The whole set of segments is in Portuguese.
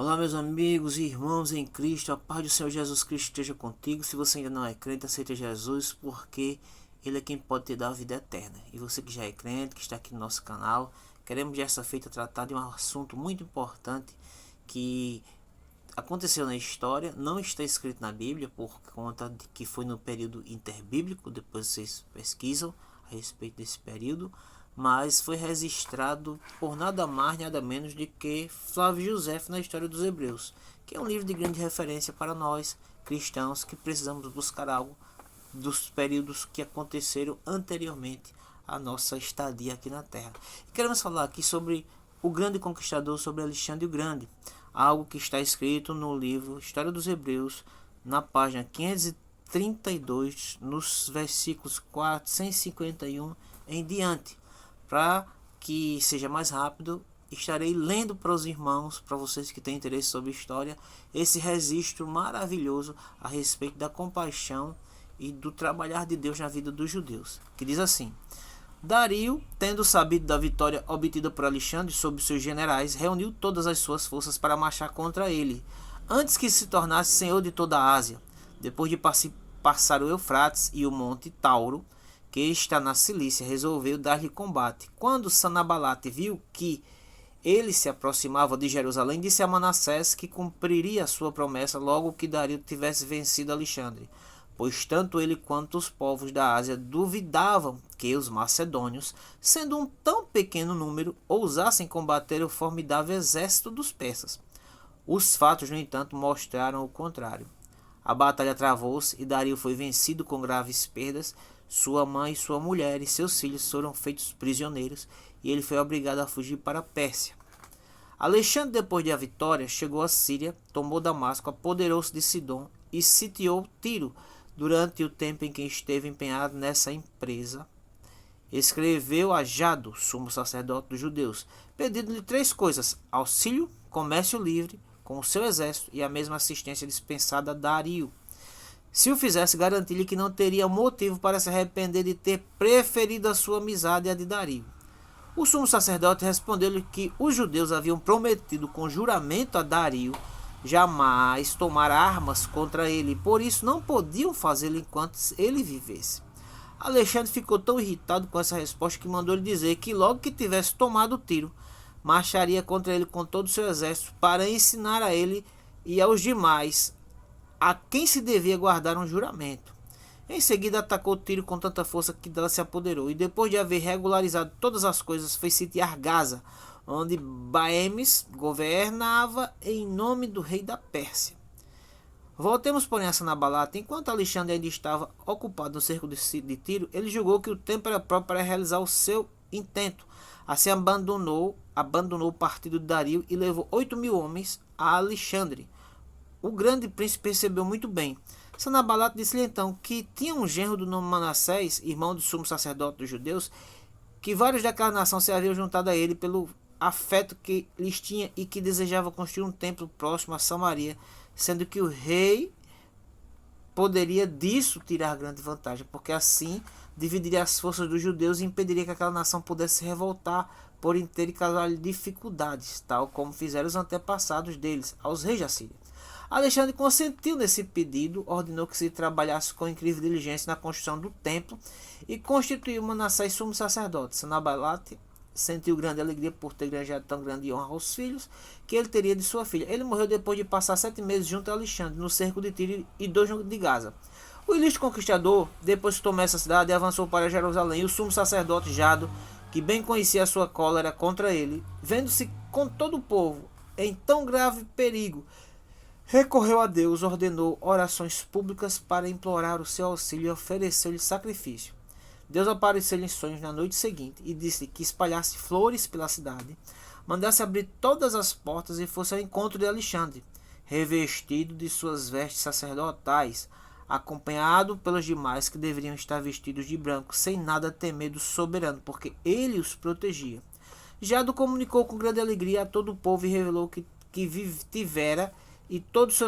Olá, meus amigos e irmãos em Cristo, a paz do Senhor Jesus Cristo esteja contigo. Se você ainda não é crente, aceita Jesus, porque Ele é quem pode te dar a vida eterna. E você que já é crente, que está aqui no nosso canal, queremos dessa feita tratar de um assunto muito importante que aconteceu na história, não está escrito na Bíblia, por conta de que foi no período interbíblico. Depois vocês pesquisam a respeito desse período, mas foi registrado por nada mais nada menos do que Flávio José na História dos Hebreus, que é um livro de grande referência para nós cristãos que precisamos buscar algo dos períodos que aconteceram anteriormente à nossa estadia aqui na Terra. E queremos falar aqui sobre o grande conquistador, sobre Alexandre o Grande, algo que está escrito no livro História dos Hebreus, na página 532, nos versículos 451 em diante. Para que seja mais rápido, estarei lendo para os irmãos, para vocês que têm interesse sobre história, esse registro maravilhoso a respeito da compaixão e do trabalhar de Deus na vida dos judeus, que diz assim: Dario, tendo sabido da vitória obtida por Alexandre sobre seus generais, reuniu todas as suas forças para marchar contra ele, antes que se tornasse senhor de toda a Ásia. Depois de passar o Eufrates e o monte Tauro, que está na Cilícia, resolveu dar-lhe combate. Quando Sanabalate viu que ele se aproximava de Jerusalém, disse a Manassés que cumpriria a sua promessa logo que Dario tivesse vencido Alexandre, pois tanto ele quanto os povos da Ásia duvidavam que os macedônios, sendo um tão pequeno número, ousassem combater o formidável exército dos persas. Os fatos, no entanto, mostraram o contrário. A batalha travou-se e Dario foi vencido com graves perdas. Sua mãe, sua mulher e seus filhos foram feitos prisioneiros e ele foi obrigado a fugir para a Pérsia. Alexandre, depois da vitória, chegou à Síria, tomou Damasco, apoderou-se de Sidom e sitiou Tiro. Durante o tempo em que esteve empenhado nessa empresa, escreveu a Jado, sumo sacerdote dos judeus, pedindo-lhe 3 coisas: auxílio, comércio livre com o seu exército e a mesma assistência dispensada a Dario. Se o fizesse, garantia-lhe que não teria motivo para se arrepender de ter preferido a sua amizade e a de Dario. O sumo sacerdote respondeu-lhe que os judeus haviam prometido com juramento a Dario jamais tomar armas contra ele, por isso não podiam fazê-lo enquanto ele vivesse. Alexandre ficou tão irritado com essa resposta que mandou-lhe dizer que logo que tivesse tomado o Tiro, marcharia contra ele com todo o seu exército para ensinar a ele e aos demais a quem se devia guardar um juramento. Em seguida atacou Tiro com tanta força que dela se apoderou, e depois de haver regularizado todas as coisas, foi sitiar Gaza, onde Baemes governava em nome do rei da Pérsia. Voltemos, porém, a Sanabalate. Enquanto Alexandre ainda estava ocupado no cerco de Tiro, ele julgou que o tempo era próprio para realizar o seu intento. Assim abandonou o partido de Dario e levou 8.000 homens a Alexandre. O grande príncipe percebeu muito bem. Sanabalate disse-lhe então que tinha um genro do nome Manassés, irmão do sumo sacerdote dos judeus, que vários daquela nação se haviam juntado a ele pelo afeto que lhes tinha e que desejava construir um templo próximo a Samaria, sendo que o rei poderia disso tirar grande vantagem, porque assim dividiria as forças dos judeus e impediria que aquela nação pudesse se revoltar por inteiro e causar dificuldades, tal como fizeram os antepassados deles, aos reis da Síria. Alexandre consentiu nesse pedido, ordenou que se trabalhasse com incrível diligência na construção do templo e constituiu Manassés sumo sacerdote. Sanabalate sentiu grande alegria por ter granjeado tão grande honra aos filhos que ele teria de sua filha. Ele morreu depois de passar 7 meses junto a Alexandre, no cerco de Tiro e 2 de Gaza. O ilustro conquistador, depois que tomou essa cidade, avançou para Jerusalém, e o sumo sacerdote Jado, que bem conhecia a sua cólera contra ele, vendo-se com todo o povo em tão grave perigo, recorreu a Deus, ordenou orações públicas para implorar o seu auxílio e ofereceu-lhe sacrifício. Deus apareceu-lhe em sonhos na noite seguinte e disse que espalhasse flores pela cidade, mandasse abrir todas as portas e fosse ao encontro de Alexandre, revestido de suas vestes sacerdotais, acompanhado pelos demais que deveriam estar vestidos de branco, sem nada temer do soberano, porque ele os protegia. Jado comunicou com grande alegria a todo o povo e revelou que tivera, e todos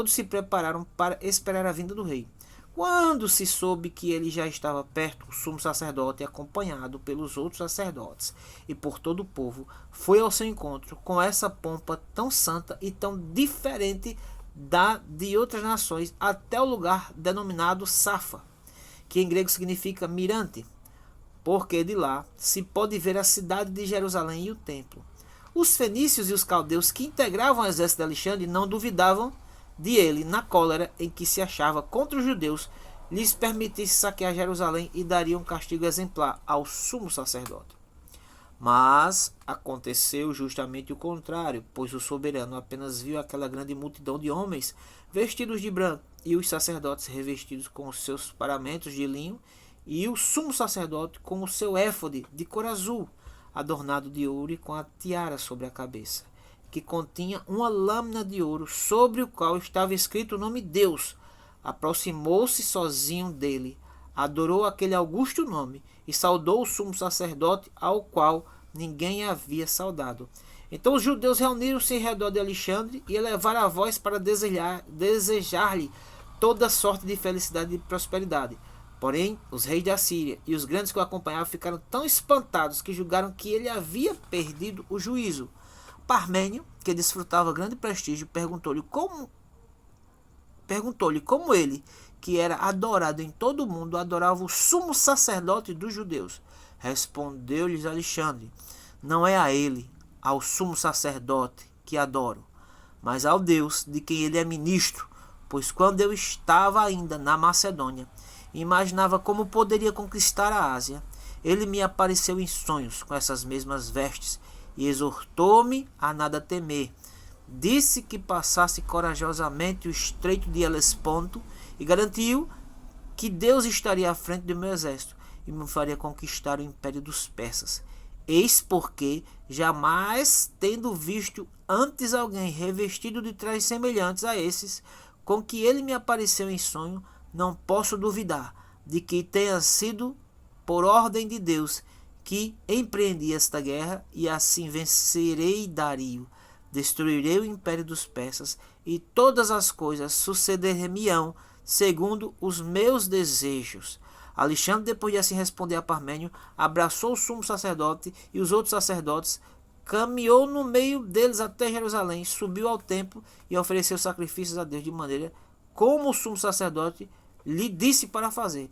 se prepararam para esperar a vinda do rei. Quando se soube que ele já estava perto, o sumo sacerdote, acompanhado pelos outros sacerdotes e por todo o povo, foi ao seu encontro com essa pompa tão santa e tão diferente da de outras nações, até o lugar denominado Safa, que em grego significa mirante, porque de lá se pode ver a cidade de Jerusalém e o templo. Os fenícios e os caldeus que integravam o exército de Alexandre não duvidavam de ele, na cólera em que se achava contra os judeus, lhes permitisse saquear Jerusalém e daria um castigo exemplar ao sumo sacerdote. Mas aconteceu justamente o contrário, pois o soberano apenas viu aquela grande multidão de homens vestidos de branco e os sacerdotes revestidos com os seus paramentos de linho e o sumo sacerdote com o seu éfode de cor azul, adornado de ouro e com a tiara sobre a cabeça, que continha uma lâmina de ouro sobre o qual estava escrito o nome Deus. Aproximou-se sozinho dele, adorou aquele augusto nome e saudou o sumo sacerdote, ao qual ninguém havia saudado. Então os judeus reuniram-se em redor de Alexandre e elevaram a voz para desejar-lhe toda sorte de felicidade e prosperidade. Porém, os reis da Síria e os grandes que o acompanhavam ficaram tão espantados que julgaram que ele havia perdido o juízo. Parmênio, que desfrutava grande prestígio, perguntou-lhe como ele, que era adorado em todo o mundo, adorava o sumo sacerdote dos judeus. Respondeu-lhes Alexandre: não é a ele, ao sumo sacerdote, que adoro, mas ao Deus de quem ele é ministro, pois quando eu estava ainda na Macedônia, imaginava como poderia conquistar a Ásia, ele me apareceu em sonhos com essas mesmas vestes e exortou-me a nada temer. Disse que passasse corajosamente o estreito de Helesponto e garantiu que Deus estaria à frente do meu exército e me faria conquistar o império dos persas. Eis porque, jamais tendo visto antes alguém revestido de trajes semelhantes a esses, com que ele me apareceu em sonho, não posso duvidar de que tenha sido por ordem de Deus que empreendi esta guerra, e assim vencerei Dario, destruirei o império dos persas, e todas as coisas suceder-me-ão segundo os meus desejos. Alexandre, depois de assim responder a Parmênio, abraçou o sumo sacerdote e os outros sacerdotes, caminhou no meio deles até Jerusalém, subiu ao templo e ofereceu sacrifícios a Deus de maneira como o sumo sacerdote lhe disse para fazer.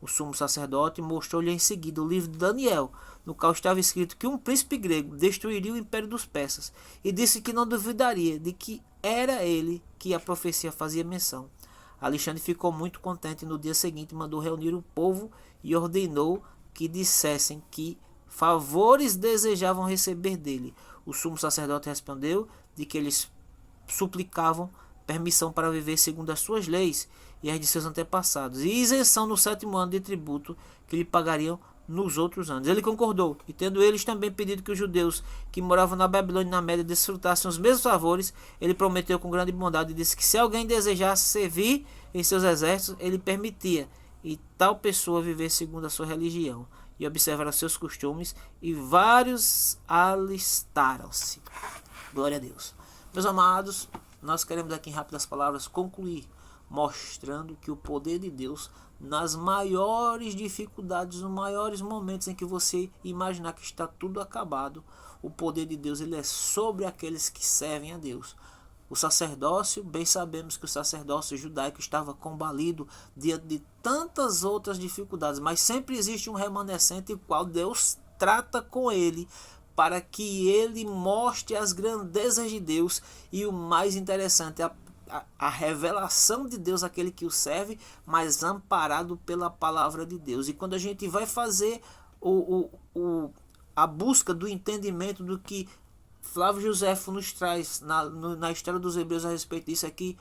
O sumo sacerdote mostrou-lhe em seguida o livro de Daniel, no qual estava escrito que um príncipe grego destruiria o império dos persas, e disse que não duvidaria de que era ele que a profecia fazia menção. Alexandre ficou muito contente e no dia seguinte mandou reunir o povo e ordenou que dissessem que favores desejavam receber dele. O sumo sacerdote respondeu de que eles suplicavam permissão para viver segundo as suas leis e as de seus antepassados, e isenção no 7º ano de tributo que lhe pagariam nos outros anos. Ele concordou, e tendo eles também pedido que os judeus que moravam na Babilônia e na Média desfrutassem os mesmos favores, ele prometeu com grande bondade e disse que se alguém desejasse servir em seus exércitos, ele permitia, e tal pessoa viver segundo a sua religião, e observar seus costumes, e vários alistaram-se. Glória a Deus. Meus amados, nós queremos aqui em rápidas palavras concluir, mostrando que o poder de Deus nas maiores dificuldades, nos maiores momentos em que você imaginar que está tudo acabado, o poder de Deus ele é sobre aqueles que servem a Deus. O sacerdócio, bem sabemos que o sacerdócio judaico estava combalido diante de tantas outras dificuldades, mas sempre existe um remanescente o qual Deus trata com ele, para que ele mostre as grandezas de Deus, e o mais interessante, a revelação de Deus àquele que o serve, mas amparado pela palavra de Deus. E quando a gente vai fazer a busca do entendimento do que Flávio Josefo nos traz na história dos Hebreus a respeito disso, é que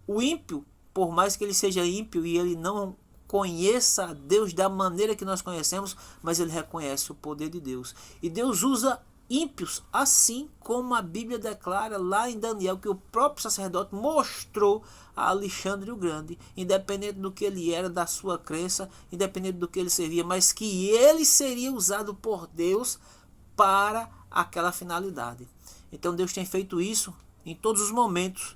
o ímpio, por mais que ele seja ímpio e ele não conheça a Deus da maneira que nós conhecemos, mas ele reconhece o poder de Deus. E Deus usa ímpios, assim como a Bíblia declara lá em Daniel, que o próprio sacerdote mostrou a Alexandre o Grande, independente do que ele era, da sua crença, independente do que ele servia, mas que ele seria usado por Deus para aquela finalidade. Então Deus tem feito isso em todos os momentos,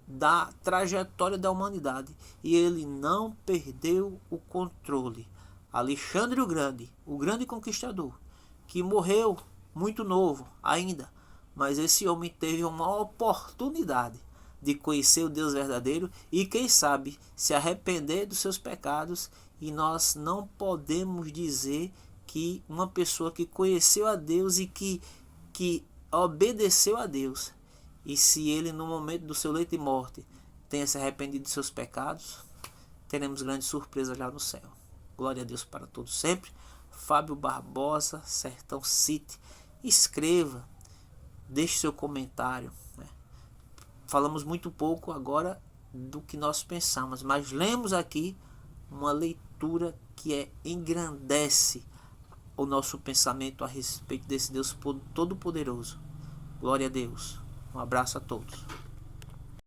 da trajetória da humanidade e ele não perdeu o controle. Alexandre o grande conquistador, que morreu muito novo ainda, mas esse homem teve uma oportunidade de conhecer o Deus verdadeiro e, quem sabe, se arrepender dos seus pecados. E nós não podemos dizer que uma pessoa que conheceu a Deus e que obedeceu a Deus, e se ele no momento do seu leito de morte tenha se arrependido de seus pecados, teremos grande surpresa já no céu. Glória a Deus para todos sempre. Fábio Barbosa, Sertão City. Escreva, deixe seu comentário. Falamos muito pouco agora do que nós pensamos, mas lemos aqui uma leitura que engrandece o nosso pensamento a respeito desse Deus Todo-Poderoso. Glória a Deus. Um abraço a todos.